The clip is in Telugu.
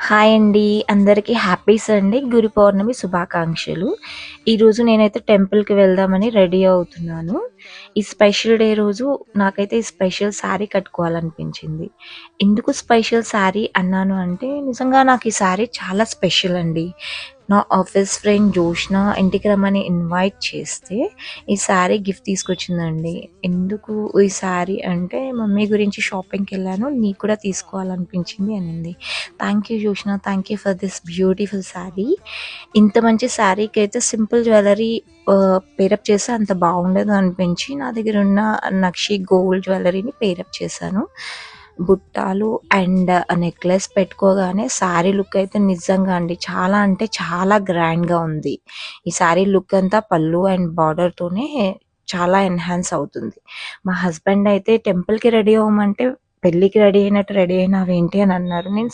హాయ్ అండి. అందరికీ హ్యాపీ సండే. గురు పౌర్ణమి శుభాకాంక్షలు. ఈరోజు నేనైతే టెంపుల్‌కి వెళ్దామని రెడీ అవుతున్నాను. ఈ స్పెషల్ డే రోజు నాకైతే ఈ స్పెషల్ శారీ కట్టుకోవాలనిపించింది. ఎందుకు స్పెషల్ శారీ అన్నాను అంటే నిజంగా నాకు ఈ శారీ చాలా స్పెషల్ అండి. నా ఆఫీస్ ఫ్రెండ్ జోష్న ఇంటికి రమ్మని ఇన్వైట్ చేస్తే ఈ శారీ గిఫ్ట్ తీసుకొచ్చిందండి. ఎందుకు ఈ శారీ అంటే మమ్మీ గురించి షాపింగ్‌కెళ్ళాను. నీకు కూడా తీసుకోవాలనిపించింది అనింది. Thank you Joshna. Thank you for this beautiful sari. ఇంత మంచి శారీకైతే సింపుల్ జ్యువెలరీ పేరప్ చేస్తే అంత బాగుండదు అనిపించి నా దగ్గర ఉన్న నక్షి గోల్డ్ జ్యువెలరీని పేరప్ చేశాను. బుట్టాలు అండ్ నెక్లెస్ పెట్టుకోగానే శారీ లుక్ అయితే నిజంగా అండి చాలా అంటే చాలా గ్రాండ్‌గా ఉంది. ఈ శారీ లుక్ అంతా పళ్ళు అండ్ బార్డర్‌తోనే చాలా ఎన్హాన్స్ అవుతుంది. మా హస్బెండ్ అయితే టెంపుల్‌కి రెడీ అవ్వమంటే పెళ్ళికి రెడీ అయినట్టు రెడీ అయినావేంటి అని అన్నారు. నేను